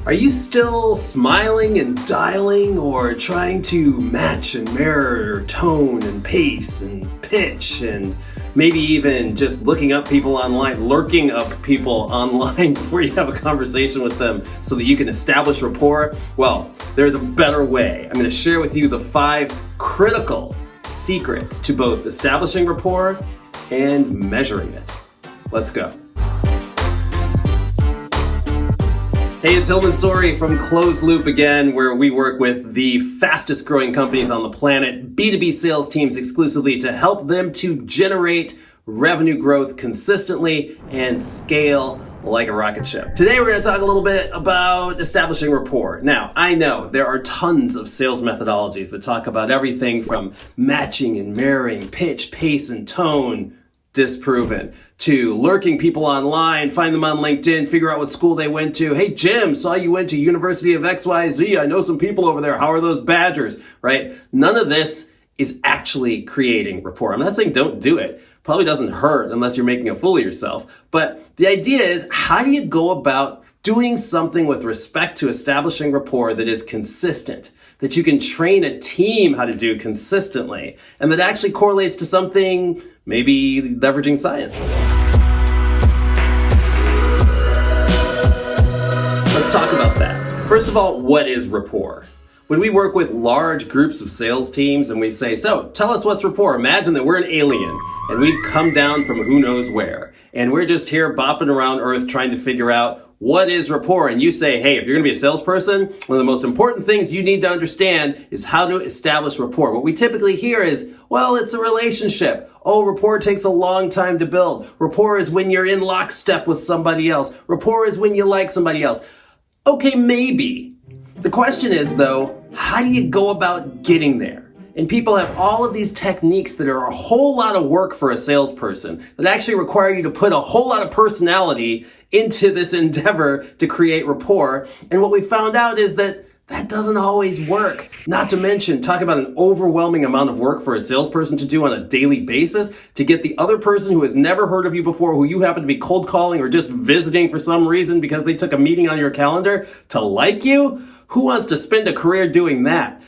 Are you still smiling and dialing, or trying to match and mirror tone and pace and pitch, and maybe even just looking up people online, lurking up people online before you have a conversation with them so that you can establish rapport? Well, there's a better way. I'm going to share with you the 5 critical secrets to both establishing rapport and measuring it. Let's go. Hey, it's Hilmon Sorey from ClozeLoop again, where we work with the fastest growing companies on the planet, B2B sales teams exclusively, to help them to generate revenue growth consistently and scale like a rocket ship. Today we're going to talk a little bit about establishing rapport. Now, I know there are tons of sales methodologies that talk about everything from matching and mirroring, pitch, pace, and tone, disproven, to lurking people online, find them on LinkedIn, figure out what school they went to. Hey, Jim, saw you went to University of XYZ. I know some people over there. How are those Badgers, right? None of this is actually creating rapport. I'm not saying don't do it. Probably doesn't hurt unless you're making a fool of yourself. But the idea is, how do you go about doing something with respect to establishing rapport that is consistent, that you can train a team how to do consistently, and that actually correlates to something, maybe leveraging science? Let's talk about that. First of all, what is rapport? When we work with large groups of sales teams and we say, so tell us what's rapport. Imagine that we're an alien and we've come down from who knows where, and we're just here bopping around Earth trying to figure out what is rapport. And you say, hey, if you're going to be a salesperson, one of the most important things you need to understand is how to establish rapport. What we typically hear is, well, it's a relationship. Oh, rapport takes a long time to build. Rapport is when you're in lockstep with somebody else. Rapport is when you like somebody else. Okay, maybe. The question is, though, how do you go about getting there? And people have all of these techniques that are a whole lot of work for a salesperson that actually require you to put a whole lot of personality into this endeavor to create rapport. And what we found out is that that doesn't always work. Not to mention, talk about an overwhelming amount of work for a salesperson to do on a daily basis to get the other person who has never heard of you before, who you happen to be cold calling or just visiting for some reason because they took a meeting on your calendar, to like you. Who wants to spend a career doing that?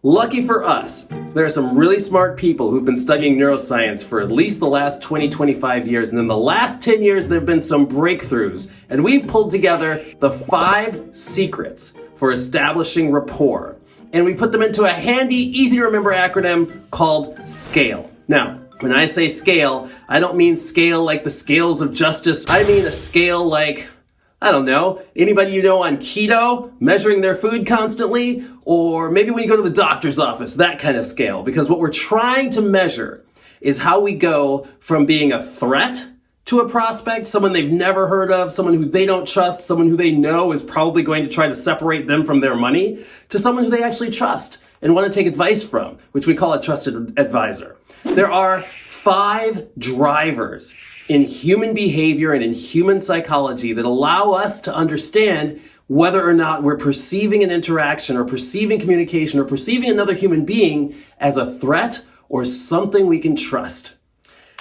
Lucky for us, there are some really smart people who've been studying neuroscience for at least the last 20, 25 years. And in the last 10 years, there have been some breakthroughs. And we've pulled together the 5 secrets for establishing rapport. And we put them into a handy, easy to remember acronym called SCALE. Now, when I say scale, I don't mean scale like the scales of justice. I mean a scale like, I don't know, anybody you know on keto, measuring their food constantly, or maybe when you go to the doctor's office, that kind of scale. Because what we're trying to measure is how we go from being a threat to a prospect, someone they've never heard of, someone who they don't trust, someone who they know is probably going to try to separate them from their money, to someone who they actually trust and want to take advice from, which we call a trusted advisor. There are 5 drivers in human behavior and in human psychology that allow us to understand whether or not we're perceiving an interaction or perceiving communication or perceiving another human being as a threat or something we can trust.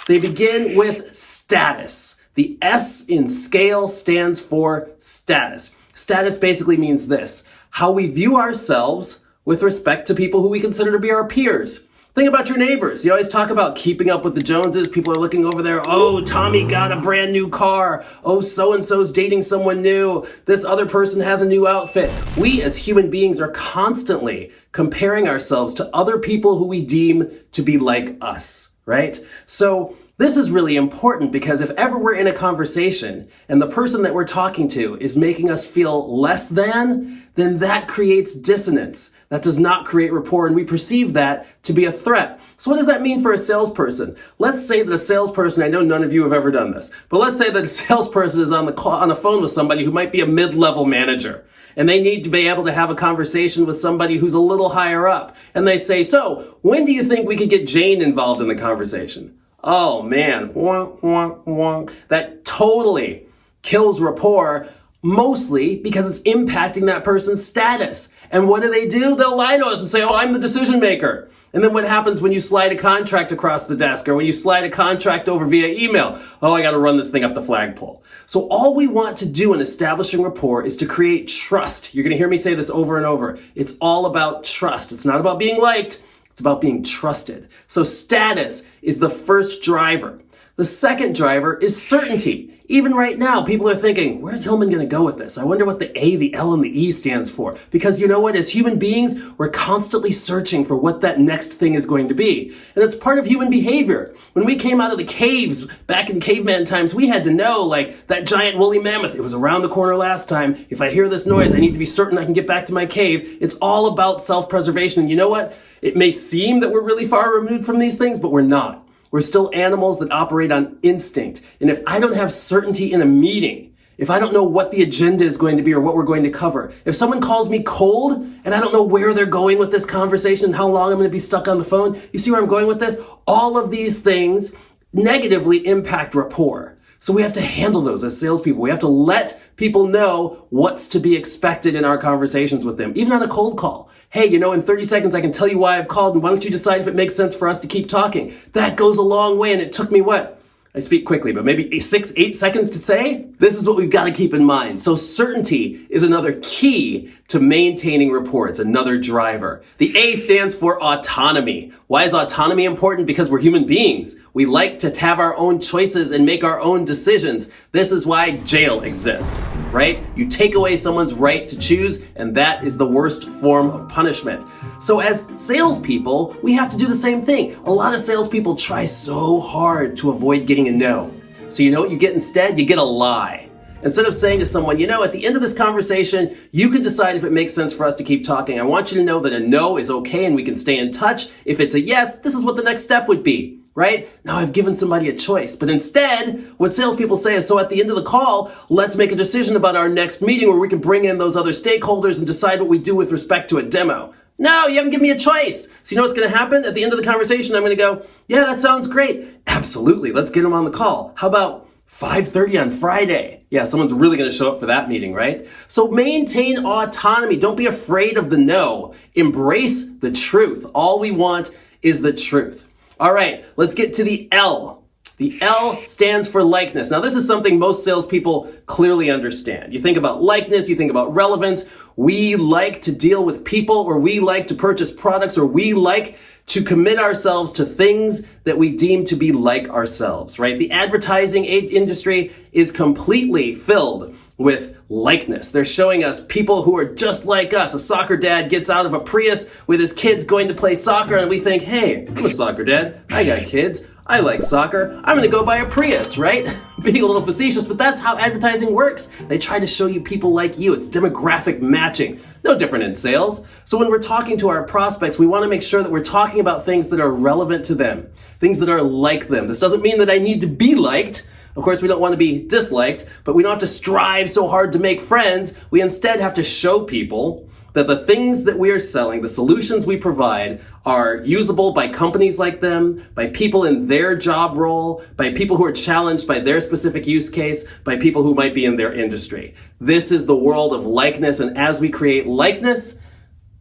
They begin with status. The S in SCALE stands for status. Status basically means this: how we view ourselves with respect to people who we consider to be our peers. Think about your neighbors. You always talk about keeping up with the Joneses. People are looking over there. Oh, Tommy got a brand new car. Oh, so-and-so's dating someone new. This other person has a new outfit. We as human beings are constantly comparing ourselves to other people who we deem to be like us, right? So this is really important because if ever we're in a conversation and the person that we're talking to is making us feel less than, then that creates dissonance. That does not create rapport, and we perceive that to be a threat. So what does that mean for a salesperson? Let's say that a salesperson, I know none of you have ever done this, but let's say that a salesperson is on the phone with somebody who might be a mid-level manager, and they need to be able to have a conversation with somebody who's a little higher up. And they say, so when do you think we could get Jane involved in the conversation? Oh man, wonk, wonk, wonk. That totally kills rapport, mostly because it's impacting that person's status. And what do? They'll lie to us and say, oh, I'm the decision maker. And then what happens when you slide a contract across the desk or when you slide a contract over via email? Oh, I got to run this thing up the flagpole. So all we want to do in establishing rapport is to create trust. You're going to hear me say this over and over. It's all about trust. It's not about being liked. It's about being trusted. So status is the first driver. The second driver is certainty. Even right now, people are thinking, where's Hilmon going to go with this? I wonder what the A, the L, and the E stands for. Because you know what? As human beings, we're constantly searching for what that next thing is going to be. And it's part of human behavior. When we came out of the caves back in caveman times, we had to know, like, that giant woolly mammoth, it was around the corner last time. If I hear this noise, I need to be certain I can get back to my cave. It's all about self-preservation. And you know what? It may seem that we're really far removed from these things, but we're not. We're still animals that operate on instinct. And if I don't have certainty in a meeting, if I don't know what the agenda is going to be or what we're going to cover, if someone calls me cold and I don't know where they're going with this conversation and how long I'm going to be stuck on the phone, you see where I'm going with this? All of these things negatively impact rapport. So we have to handle those as salespeople. We have to let people know what's to be expected in our conversations with them, even on a cold call. Hey, in 30 seconds, I can tell you why I've called, and why don't you decide if it makes sense for us to keep talking? That goes a long way, and it took me what? I speak quickly, but maybe 6-8 seconds to say? This is what we've got to keep in mind. So certainty is another key to maintaining rapport. It's another driver. The A stands for autonomy. Why is autonomy important? Because we're human beings. We like to have our own choices and make our own decisions. This is why jail exists, right? You take away someone's right to choose, and that is the worst form of punishment. So as salespeople, we have to do the same thing. A lot of salespeople try so hard to avoid getting a no. So you know what you get instead? You get a lie. Instead of saying to someone, at the end of this conversation, you can decide if it makes sense for us to keep talking. I want you to know that a no is okay and we can stay in touch. If it's a yes, this is what the next step would be, right? Now I've given somebody a choice. But instead, what salespeople say is, so at the end of the call, let's make a decision about our next meeting where we can bring in those other stakeholders and decide what we do with respect to a demo. No, you haven't given me a choice. So you know what's going to happen? At the end of the conversation, I'm going to go, yeah, that sounds great. Absolutely. Let's get them on the call. How about 5:30 on Friday? Yeah, someone's really going to show up for that meeting, right? So maintain autonomy. Don't be afraid of the no. Embrace the truth. All we want is the truth. All right, let's get to the L. The L stands for likeness. Now, this is something most salespeople clearly understand. You think about likeness, you think about relevance. We like to deal with people, or we like to purchase products, or we like to commit ourselves to things that we deem to be like ourselves, right? The advertising industry is completely filled with likeness. They're showing us people who are just like us. A soccer dad gets out of a Prius with his kids going to play soccer, and we think, hey, I'm a soccer dad. I got kids. I like soccer. I'm going to go buy a Prius, right? Being a little facetious, but that's how advertising works. They try to show you people like you. It's demographic matching. No different in sales. So when we're talking to our prospects, we want to make sure that we're talking about things that are relevant to them, things that are like them. This doesn't mean that I need to be liked. Of course, we don't want to be disliked, but we don't have to strive so hard to make friends. We instead have to show people that the things that we are selling, the solutions we provide, are usable by companies like them, by people in their job role, by people who are challenged by their specific use case, by people who might be in their industry. This is the world of likeness, and as we create likeness,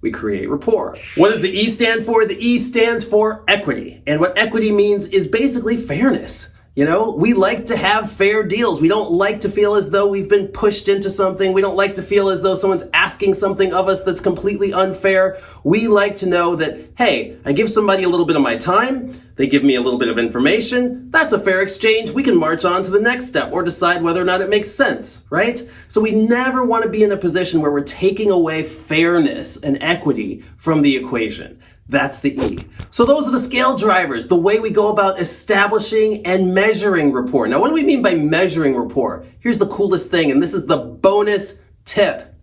we create rapport. What does the E stand for? The E stands for equity. And what equity means is basically fairness. We like to have fair deals. We don't like to feel as though we've been pushed into something. We don't like to feel as though someone's asking something of us that's completely unfair. We like to know that, hey, I give somebody a little bit of my time. They give me a little bit of information. That's a fair exchange. We can march on to the next step or decide whether or not it makes sense, right? So we never want to be in a position where we're taking away fairness and equity from the equation. That's the E. So those are the scale drivers, the way we go about establishing and measuring rapport. Now, what do we mean by measuring rapport? Here's the coolest thing, and this is the bonus tip.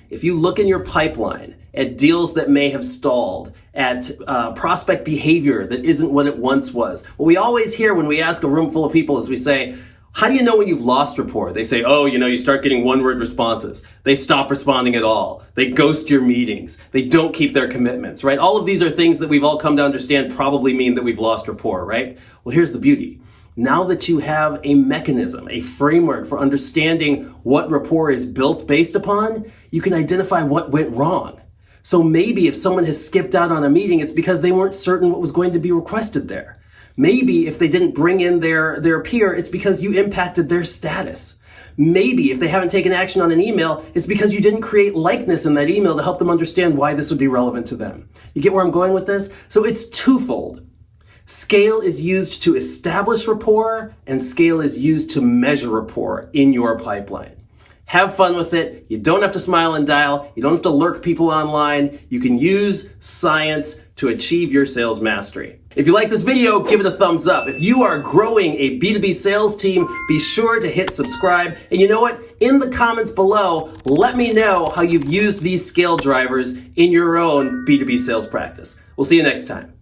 If you look in your pipeline at deals that may have stalled, at prospect behavior that isn't what it once was, what we always hear when we ask a room full of people is we say, how do you know when you've lost rapport? They say, you start getting one-word responses. They stop responding at all. They ghost your meetings. They don't keep their commitments, right? All of these are things that we've all come to understand probably mean that we've lost rapport, right? Well, here's the beauty. Now that you have a mechanism, a framework for understanding what rapport is built based upon, you can identify what went wrong. So maybe if someone has skipped out on a meeting, it's because they weren't certain what was going to be requested there. Maybe if they didn't bring in their peer, it's because you impacted their status. Maybe if they haven't taken action on an email, it's because you didn't create likeness in that email to help them understand why this would be relevant to them. You get where I'm going with this? So it's twofold. Scale is used to establish rapport, and scale is used to measure rapport in your pipeline. Have fun with it. You don't have to smile and dial. You don't have to lurk people online. You can use science to achieve your sales mastery. If you like this video, give it a thumbs up. If you are growing a B2B sales team, be sure to hit subscribe. And you know what? In the comments below, let me know how you've used these scale drivers in your own B2B sales practice. We'll see you next time.